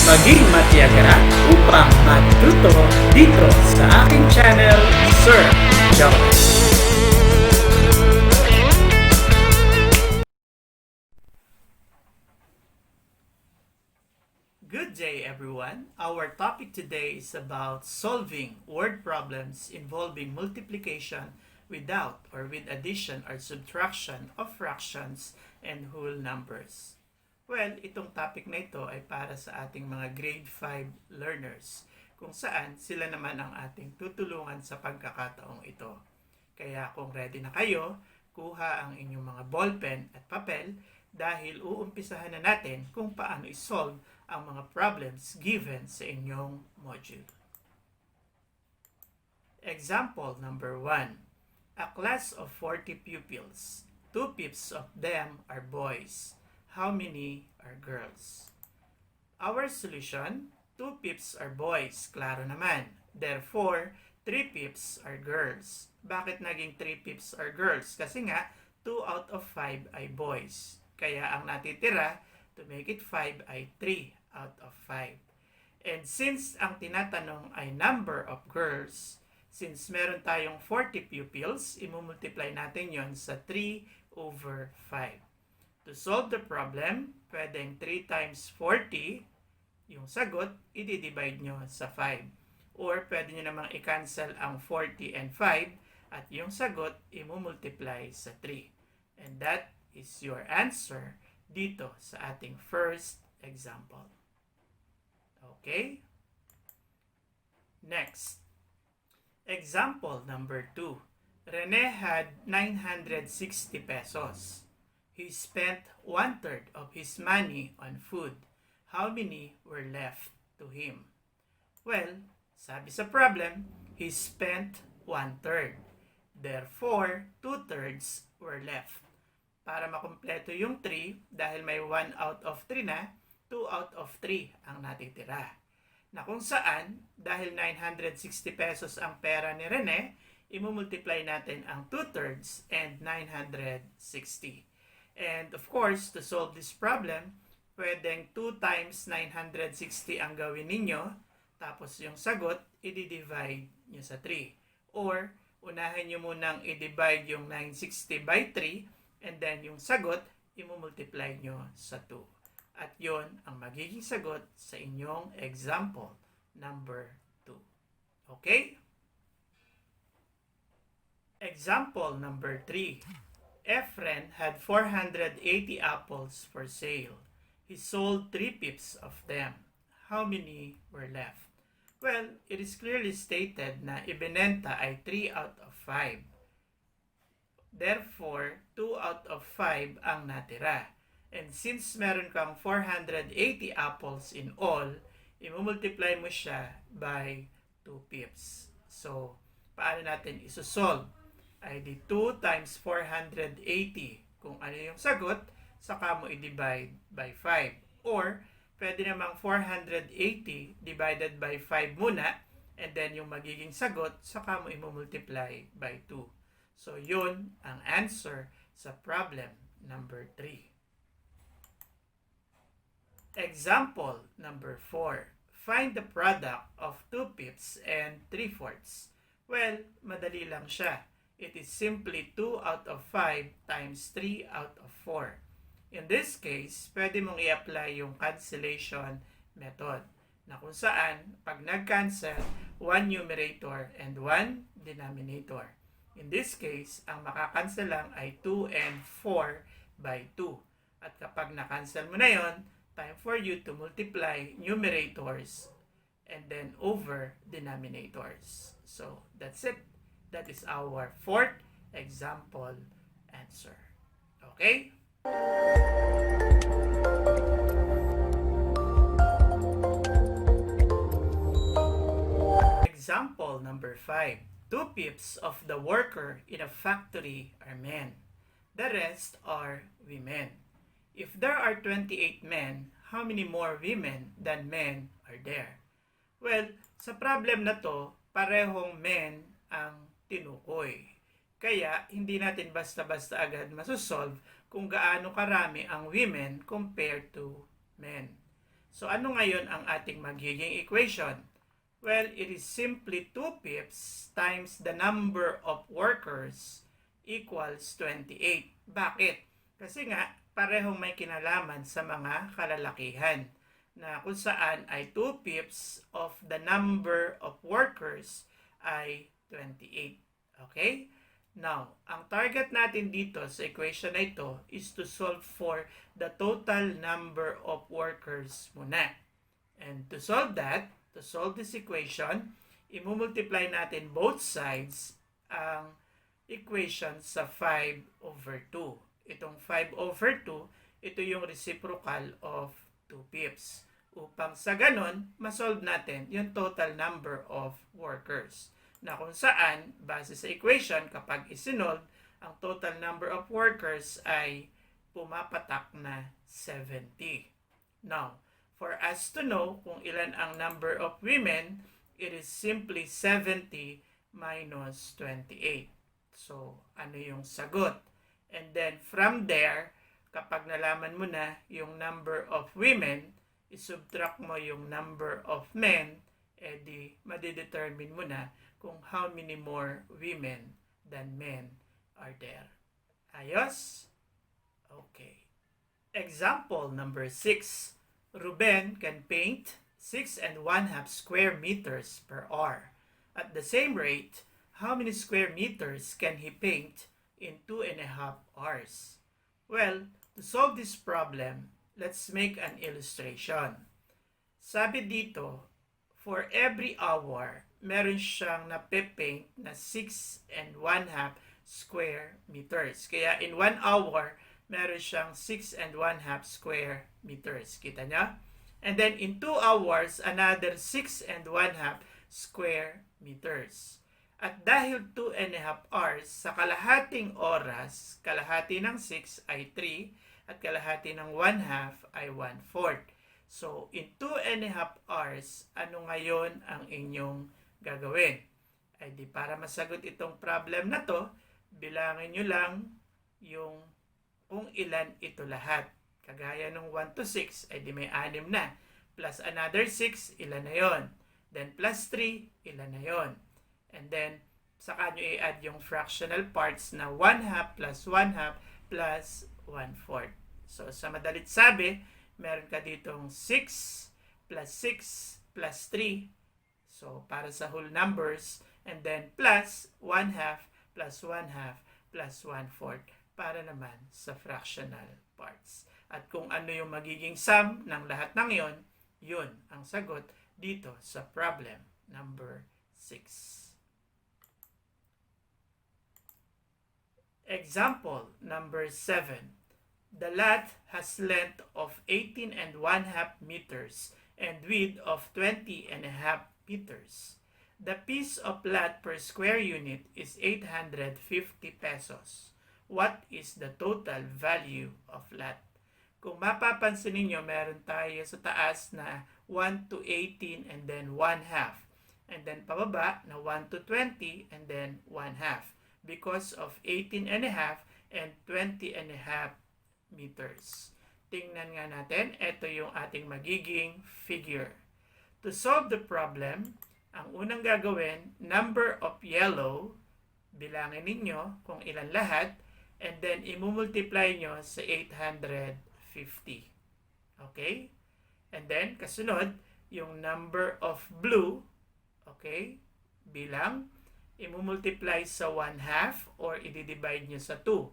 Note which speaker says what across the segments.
Speaker 1: maging matiyaga upang matuto dito sa aking channel, Sir Jones. Good day everyone. Our topic today is about solving word problems involving multiplication without or with addition or subtraction of fractions and whole numbers. Well, itong topic na ito ay para sa ating mga grade 5 learners kung saan sila naman ang ating tutulungan sa pagkakataong ito. Kaya kung ready na kayo, kuha ang inyong mga ballpen at papel dahil uumpisahan na natin kung paano isolve ang mga problems given sa inyong module. Example number 1. A class of 40 pupils. 2/5 of them are boys. How many are girls? Our solution, 2/5 are boys, klaro naman. Therefore, 3/5 are girls. Bakit naging 3/5 are girls? Kasi nga, 2 out of 5 ay boys. Kaya ang natitira, to make it 5 ay 3 out of 5. And since ang tinatanong ay number of girls, since meron tayong 40 pupils, imumultiply natin yon sa 3 over 5. To solve the problem, pwedeng 3 times 40, yung sagot, i-divide nyo sa 5. Or pwede nyo namang i-cancel ang 40 and 5 at yung sagot, imumultiply sa 3. And that is your answer dito sa ating first example. Okay? Next. Example number 2. Rene had 960 pesos. He spent 1/3 of his money on food. How many were left to him? Well, sabi sa problem, he spent 1/3. Therefore, 2/3 were left. Para makumpleto yung 3, dahil may 1 out of 3 na, 2 out of 3 ang natitira. Na kung saan, dahil 960 pesos ang pera ni Rene, imumultiply natin ang 2/3 and 960. And of course, to solve this problem, pwedeng 2 times 960 ang gawin ninyo, tapos yung sagot, i-divide nyo sa 3. Or, unahin nyo munang i-divide yung 960 by 3, and then yung sagot, imumultiply nyo sa 2. At yon ang magiging sagot sa inyong example number 2. Okay? Example number 3. Efren had 480 apples for sale. He sold 3/5 of them. How many were left? Well, it is clearly stated na ibinenta ay 3 out of 5. Therefore, 2 out of 5 ang natira. And since meron kang 480 apples in all, imumultiply mo siya by 2/5. So, paano natin isosolve? Ay di 2 times 480. Kung ano yung sagot, saka mo i-divide by 5. Or, pwede namang 480 divided by 5 muna, and then yung magiging sagot, saka mo i-multiply by 2. So, yun ang answer sa problem number 3. Example number 4. Find the product of 2/5 and 3/4. Well, madali lang siya. It is simply 2 out of 5 times 3 out of 4. In this case, pwede mong i-apply yung cancellation method na kung saan, pag nag-cancel, 1 numerator and 1 denominator. In this case, ang makakancel lang ay 2 and 4 by 2. At kapag na-cancel mo na yon, time for you to multiply numerators and then over denominators. So, that's it. That is our fourth example answer. Okay? Example number 5. 2/5 of the worker in a factory are men. The rest are women. If there are 28 men, how many more women than men are there? Well, sa problem na to, parehong men ang tinukoy. Kaya, hindi natin basta-basta agad masosolve kung gaano karami ang women compared to men. So ano ngayon ang ating magiging equation? Well, it is simply 2 pips times the number of workers equals 28. Bakit? Kasi nga, parehong may kinalaman sa mga kalalakihan na kung saan ay 2 pips of the number of workers ay 28. Okay? Now, ang target natin dito sa equation na ito is to solve for the total number of workers muna. And to solve this equation, imumultiply natin both sides ang equation sa 5 over 2. Itong 5 over 2, ito yung reciprocal of 2 pips. Upang sa ganon, masolve natin yung total number of workers. Na kung saan, base sa equation, kapag isinolve, ang total number of workers ay pumapatak na 70. Now, for us to know kung ilan ang number of women, it is simply 70 minus 28. So, ano yung sagot? And then, from there, kapag nalaman mo na yung number of women, isubtract mo yung number of men, edi madidetermine mo na kung how many more women than men are there. Ayos? Okay. Example number 6. Ruben can paint 6 1/2 square meters per hour. At the same rate, how many square meters can he paint in 2.5 hours? Well, to solve this problem, let's make an illustration. Sabi dito, for every hour, meron siyang nape-paint na 6 1/2 square meters. Kaya in 1 hour, meron siyang 6 1/2 square meters. Kita niya? And then in 2 hours, another 6 1/2 square meters. At dahil 2.5 hours, sa kalahating oras, kalahati ng 6 ay 3, at kalahati ng 1/2 ay 1/4. So, in 2.5 hours, ano ngayon ang inyong gagawin? Ay di para masagot itong problem na to, bilangin nyo lang yung kung ilan ito lahat. Kagaya ng 1 to 6, ay di may 6 na. Plus another 6, ilan na yon. Then plus 3, ilan na yon. And then, saka nyo i-add yung fractional parts na 1/2 plus 1/2 plus 1/4. So, sa madalit sabi, meron ka ditong 6 plus 6 plus 3. So, para sa whole numbers. And then, plus 1/2 plus 1/2 plus 1/4 para naman sa fractional parts. At kung ano yung magiging sum ng lahat ng yon, yun ang sagot dito sa problem number 6. Example number 7. The lot has length of 18 1/2 meters and width of 20 1/2 meters. The piece of lot per square unit is 850 pesos. What is the total value of lot? Kung mapapansin ninyo, meron tayo sa taas na 1 to 18 and then 1/2. And then pababa na 1 to 20 and then 1/2. Because of 18 1/2 and 20 1/2 meters. Tingnan nga natin, ito yung ating magiging figure. To solve the problem, ang unang gagawin, number of yellow, bilangin ninyo kung ilan lahat, and then imumultiply nyo sa 850. Okay? And then, kasunod, yung number of blue, okay, bilang, imumultiply sa 1/2 or i-divide nyo sa 2.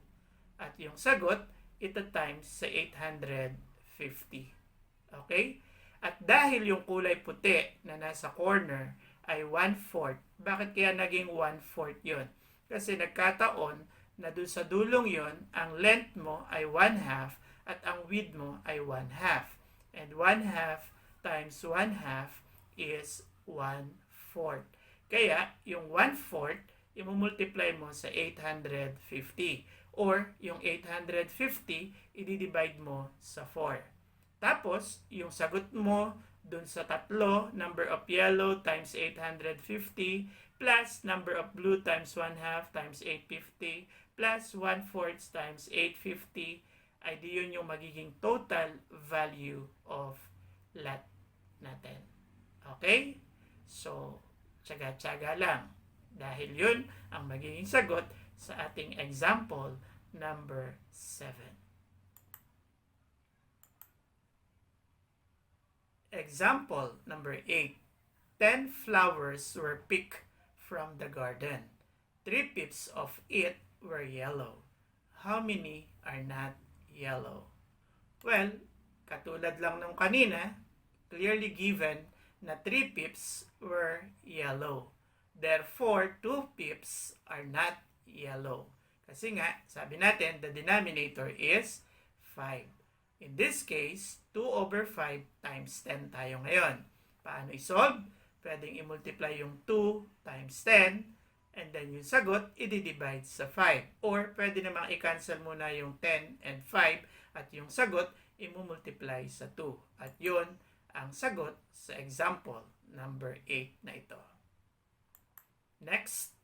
Speaker 1: At yung sagot, ito times sa 850. Okay? At dahil yung kulay puti na nasa corner ay 1/4, bakit kaya naging 1/4 yun? Kasi nagkataon na dun sa dulong yon, ang length mo ay 1/2 at ang width mo ay 1/2. And 1/2 times 1/2 is 1/4. Kaya yung 1/4, imumultiply mo sa 850. Or yung 850, i-divide mo sa 4. Tapos, yung sagot mo dun sa tatlo, number of yellow times 850, plus number of blue times 1/2 times 850, plus 1/4 times 850, ay di yun yung magiging total value of lot natin. Okay? So, tsaga-tsaga lang. Dahil yun ang magiging sagot sa ating example number 7. Example number 8. 10 flowers were picked from the garden. 3/5 of it were yellow. How many are not yellow? Well, katulad lang ng kanina, clearly given na 3/5 were yellow. Therefore, 2/5 are not yellow. Kasi nga, sabi natin, the denominator is 5. In this case, 2/5 times 10 tayo ngayon. Paano isolve? Pwedeng i-multiply yung 2 times 10, and then yung sagot, i-divide sa 5. Or pwede namang i-cancel muna yung 10 and 5, at yung sagot, i-multiply sa 2. At yun ang sagot sa example number 8 na ito. Next,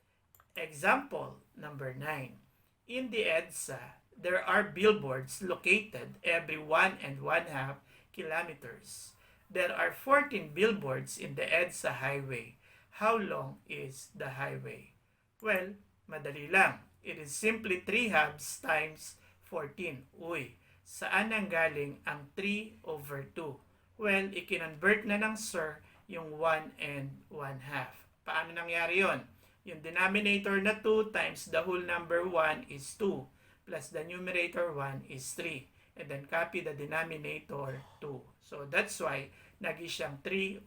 Speaker 1: example number 9. In the EDSA, there are billboards located every 1.5 kilometers. There are 14 billboards in the EDSA highway. How long is the highway? Well, madali lang. It is simply 3 halves times 14. Uy, saan ang galing ang 3/2? Well, ikinonvert na ng sir yung 1.5. Paano nangyari yon? Yung denominator na 2 times the whole number 1 is 2. Plus the numerator 1 is 3. And then copy the denominator 2. So that's why naging siyang 3/2.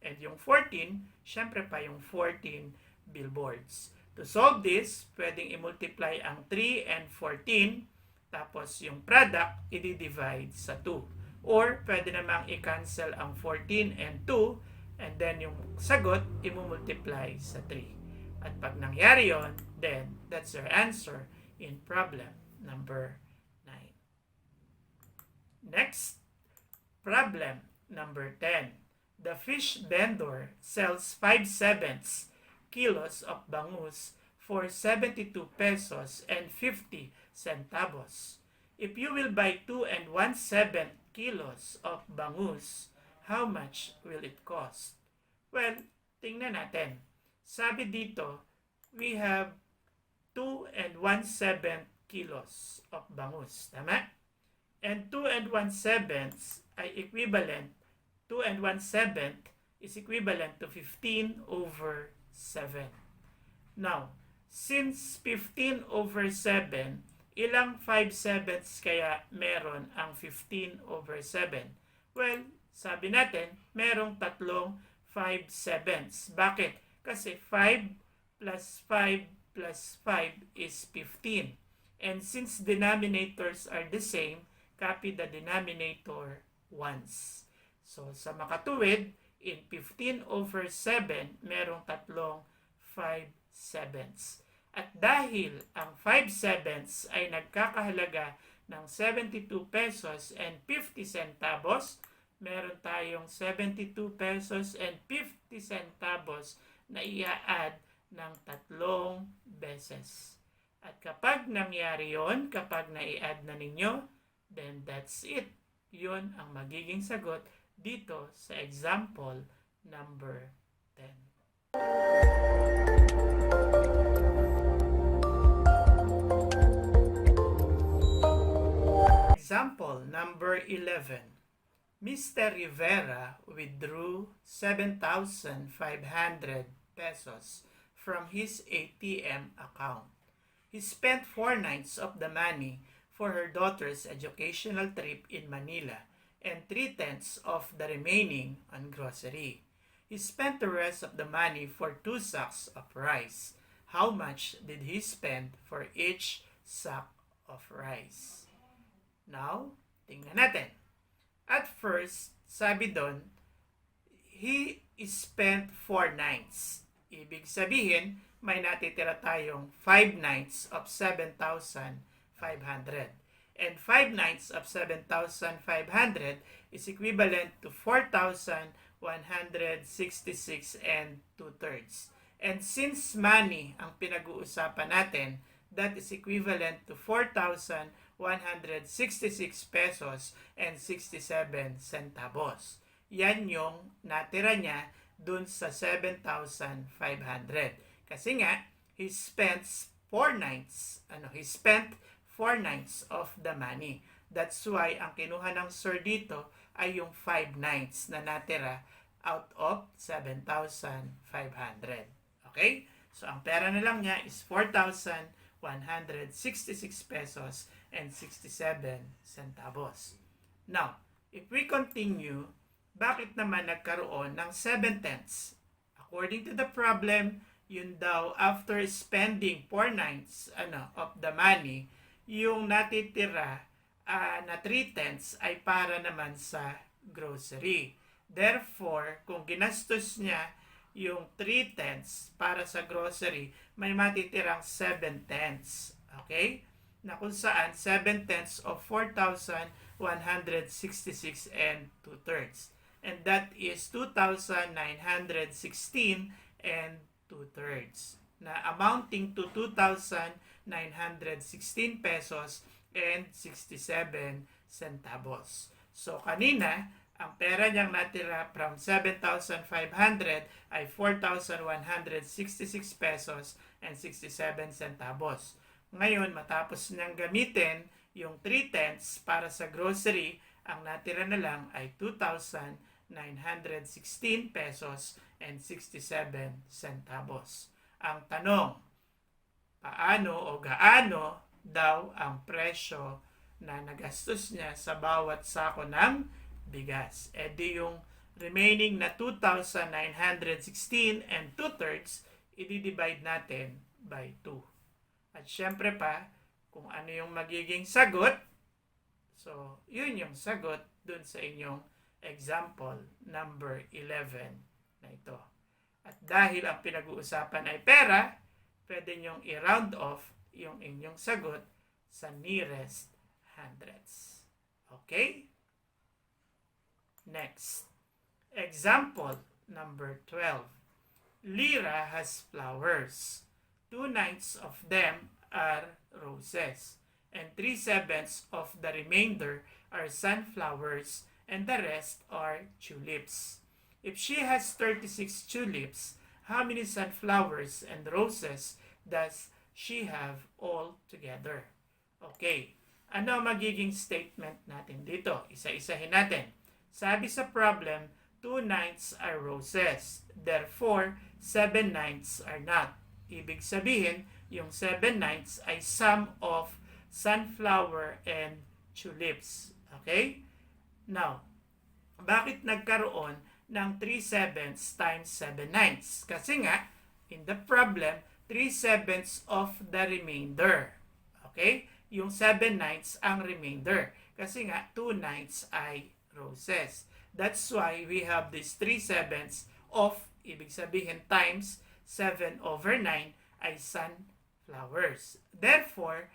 Speaker 1: And yung 14, syempre pa yung 14 billboards. To solve this, pwedeng i-multiply ang 3 and 14. Tapos yung product, i-divide sa 2. Or pwede namang i-cancel ang 14 and 2. And then yung sagot, i-multiply sa 3. At pag nangyari yon, then that's your answer in problem number 9. Next, problem number 10. The fish vendor sells 5/7 kilos of bangus for 72 pesos and 50 centavos. If you will buy 2 1/7 kilos of bangus, how much will it cost? Well, tingnan natin. Sabi dito, we have 2 1/7 kilos of bangus. Tama? And 2 1/7 ay equivalent, 2 1/7 is equivalent to 15/7. Now, since 15/7, ilang 5/7 kaya meron ang 15/7? Well, sabi natin, merong tatlong 5/7. Bakit? Kasi 5 plus 5 plus 5 is 15. And since denominators are the same, copy the denominator once. So, sa makatuwid, in 15/7, merong tatlong 5/7. At dahil ang 5/7 ay nagkakahalaga ng 72 pesos and 50 centavos, meron tayong 72 pesos and 50 centavos na i-add ng 3 beses. At kapag nangyari yon, kapag na-i-add na ninyo, then that's it. Yun ang magiging sagot dito sa example number 10. Example number 11. Mr. Rivera withdrew 7,500 pesos from his ATM account. He spent 4 nights of the money for her daughter's educational trip in Manila and 3/10 of the remaining on grocery. He spent the rest of the money for 2 sacks of rice. How much did he spend for each sack of rice? Now, tingnan natin. At first, sabi doon, he spent 4 nights. Ibig sabihin, may natitira tayong 5 nights of 7,500. And 5 nights of 7,500 is equivalent to 4,166 and 2/3. And since money ang pinag-uusapan natin, that is equivalent to 4,166 pesos and 67 centavos. Yan yung natira niya dun sa 7,500. Kasi nga, he spent 4 nights, of the money. That's why ang kinuha ng sir dito ay yung 5 nights na natira out of 7,500. Okay? So, ang pera na lang niya is 4,166 pesos and 67 centavos. Now, if we continue, bakit naman nagkaroon ng 7/10? According to the problem, yun daw, after spending 4 nights of the money, yung natitira na 3/10 ay para naman sa grocery. Therefore, kung ginastos niya yung 3/10 para sa grocery, may matitirang 7/10. Okay? Na kung saan 7/10 of 4,166 and 2/3. And that is 2,916 and 2/3. Na amounting to 2,916 pesos and 67 centavos. So, kanina, ang pera niyang natira from 7,500 ay 4,166 pesos and 67 centavos. Ngayon, matapos niyang gamitin yung 3/10 para sa grocery, ang natira na lang ay 2,916 pesos and 67 centavos. Ang tanong, paano o gaano daw ang presyo na nagastos niya sa bawat sako ng bigas? E di yung remaining na 2,916 and 2/3, i-divide natin by 2. At syempre pa, kung ano yung magiging sagot, so yun yung sagot dun sa inyong example number 11 na ito. At dahil ang pinag-uusapan ay pera, pwede nyong i-round off yung inyong sagot sa nearest hundreds. Okay? Next. Example number 12. Lira has flowers. 2 ninths of them are roses, and 3/7 of the remainder are sunflowers, and the rest are tulips. If she has 36 tulips, how many sunflowers and roses does she have all together? Okay, ano magiging statement natin dito? Isa-isahin natin. Sabi sa problem, 2 ninths are roses. Therefore, 7 ninths are not. Ibig sabihin, yung 7 ninths ay sum of sunflower and tulips. Okay? Now, bakit nagkaroon ng 3/7 times 7 ninths? Kasi nga, in the problem, 3/7 of the remainder. Okay? Yung 7 ninths ang remainder. Kasi nga, 2 ninths ay roses. That's why we have this 3/7 of, ibig sabihin, times 7/9 ay sunflowers. Therefore,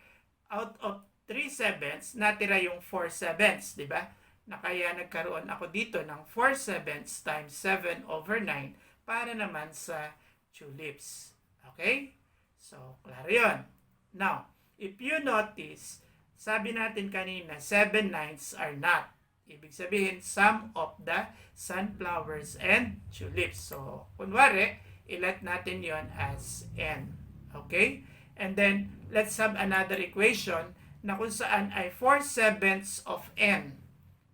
Speaker 1: out of 3/7, natira yung 4/7, di ba? Na kaya nagkaroon ako dito ng 4/7 times 7/9 para naman sa tulips. Okay? So, klaro yun. Now, if you notice, sabi natin kanina, 7 ninths are not. Ibig sabihin, sum of the sunflowers and tulips. So, kunwari, ilet natin yon as n. Okay? And then, let's have another equation na kung saan ay 4/7 of n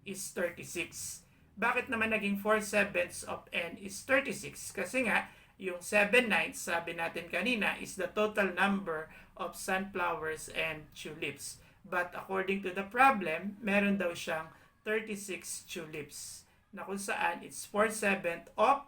Speaker 1: is 36. Bakit naman naging 4/7 of n is 36? Kasi nga, yung 7 ninths, sabi natin kanina, is the total number of sunflowers and tulips. But according to the problem, meron daw siyang 36 tulips na kung saan it's 4/7 of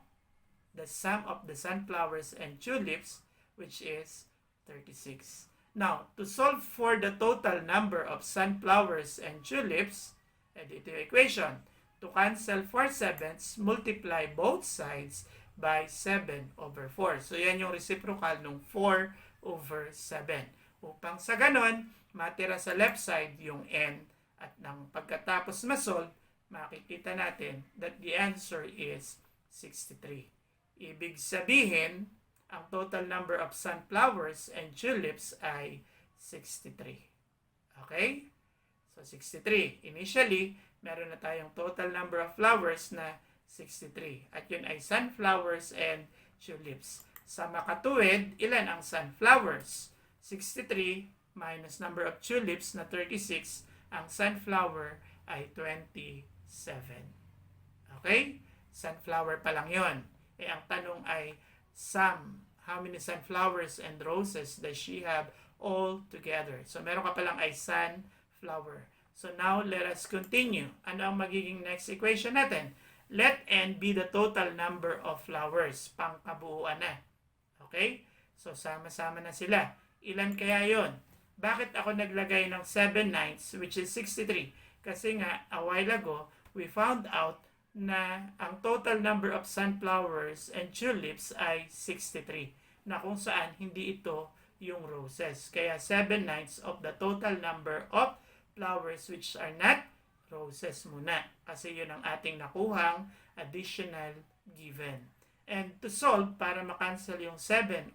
Speaker 1: the sum of the sunflowers and tulips, which is 36. Now, to solve for the total number of sunflowers and tulips, ito yung equation. To cancel 4/7, multiply both sides by 7/4. So, yan yung reciprocal ng 4/7. Upang sa ganon, matira sa left side yung n at nang pagkatapos masolve, makikita natin that the answer is 63. Ibig sabihin, ang total number of sunflowers and tulips ay 63. Okay? So 63. Initially, meron na tayong total number of flowers na 63. At yun ay sunflowers and tulips. Sa makatuwid, ilan ang sunflowers? 63 minus number of tulips na 36. Ang sunflower ay 27. Okay? Sunflower pa lang yun. Ang tanong ay how many sunflowers and roses does she have all together? So meron ka palang ay sunflower. So now let us continue. Ano ang magiging next equation natin? Let n be the total number of flowers. Pangkabuuan na. Okay? So sama-sama na sila. Ilan kaya yon? Bakit ako naglagay ng 7/9 which is 63? Kasi nga a while ago we found out na ang total number of sunflowers and tulips ay 63, na kung saan hindi ito yung roses. Kaya 7/9 of the total number of flowers which are not roses muna. Kasi yun ang ating nakuhang additional given. And to solve, para makancel yung 7/9,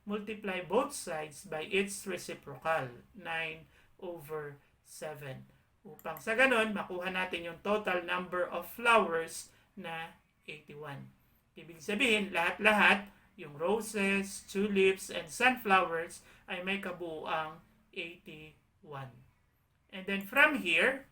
Speaker 1: multiply both sides by its reciprocal, 9/7. Upang sa ganon, makuha natin yung total number of flowers na 81. Ibig sabihin, lahat-lahat, yung roses, tulips, and sunflowers ay may kabuuang 81. And then from here,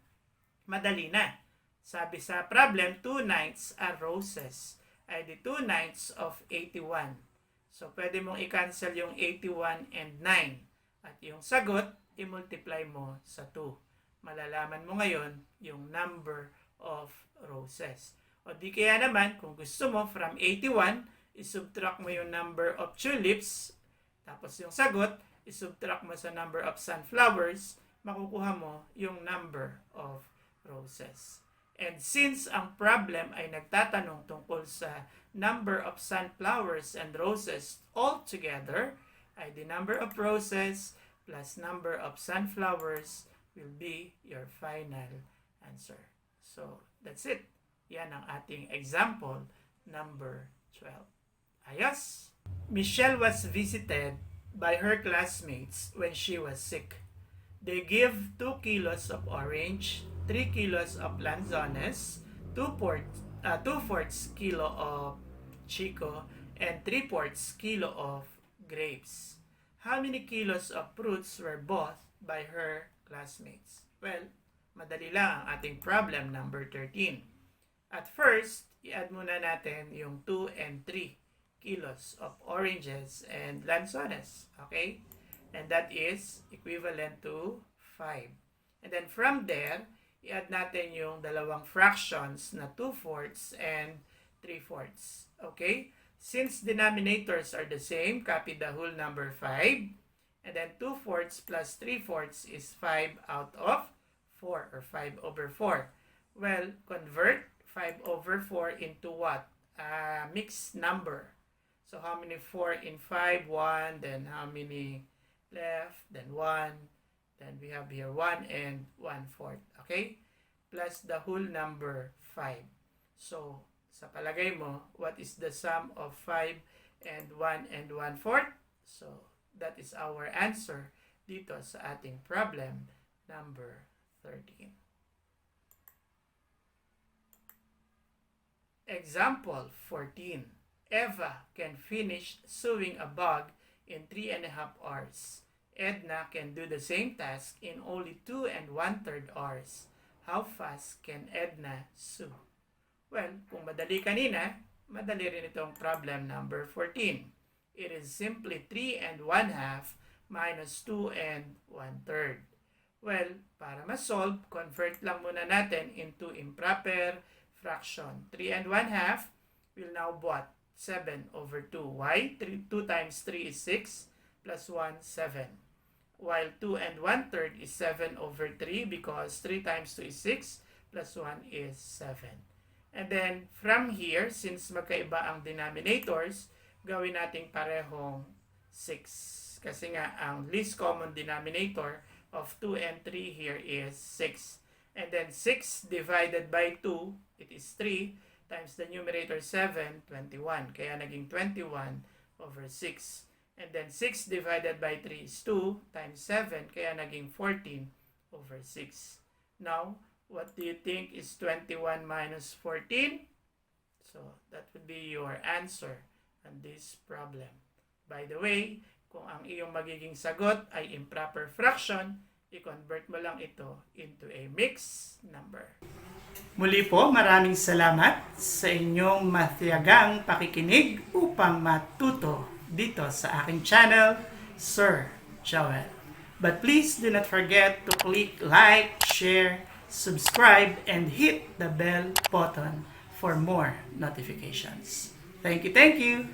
Speaker 1: madali na. Sabi sa problem, 2/9 are roses. Ay di 2/9 of 81. So, pwede mong i-cancel yung 81 and 9. At yung sagot, i-multiply mo sa 2. Malalaman mo ngayon yung number of roses. O di kaya naman, kung gusto mo, from 81, isubtract mo yung number of tulips. Tapos yung sagot, isubtract mo sa number of sunflowers. Makukuha mo yung number of roses. And since ang problem ay nagtatanong tungkol sa number of sunflowers and roses all together, ay the number of roses plus number of sunflowers will be your final answer. So, that's it. Yan ang ating example number 12. Ayos! Michelle was visited by her classmates when she was sick. They give 2 kilos of orange, 3 kilos of lanzones, 2/4 kilo of chico, and 3/4 kilo of grapes. How many kilos of fruits were bought by her classmates? Well, madali lang ang ating problem number 13. At first, i-add muna natin yung 2 and 3 kilos of oranges and lanzones. Okay? And that is equivalent to 5. And then from there, i-add natin yung dalawang fractions na 2/4 and 3/4. Okay? Since denominators are the same, copy the whole number 5. And then 2/4 plus 3/4 is 5 out of 4 or 5/4. Well, convert 5/4 into what? A mixed number. So how many 4 in 5? 1. Then how many left? Then 1. Then we have here 1 and 1/4. Okay? Plus the whole number 5. So, sa palagay mo, what is the sum of 5 and 1 and 1/4? So, that is our answer dito sa ating problem number 13. Example 14. Eva can finish sewing a bag in 3.5 hours. Edna can do the same task in only 2 1/3 hours. How fast can Edna sew? Well, kung madali kanina, madali rin itong problem number 14. It is simply 3 1/2 minus 2 1/3. Well, para ma-solve, convert lang muna natin into improper fraction. 3 1/2 will now what? 7/2. Why? 2 times 3 is 6 plus 1, 7. While 2 1/3 is 7/3 because 3 times 2 is 6 plus 1 is 7. And then from here, since magkaiba ang denominators, gawin nating parehong 6. Kasi nga, ang least common denominator of 2 and 3 here is 6. And then 6 divided by 2, it is 3, times the numerator 7, 21. Kaya naging 21/6. And then 6 divided by 3 is 2, times 7, kaya naging 14/6. over 6. Now, what do you think is 21 minus 14? So, that would be your answer on this problem. By the way, kung ang iyong magiging sagot ay improper fraction, i-convert mo lang ito into a mixed number. Muli po, maraming salamat sa inyong matiyagang pakikinig upang matuto dito sa aking channel, Sir Joel. But please do not forget to click like, share, subscribe, and hit the bell button for more notifications. Thank you, thank you!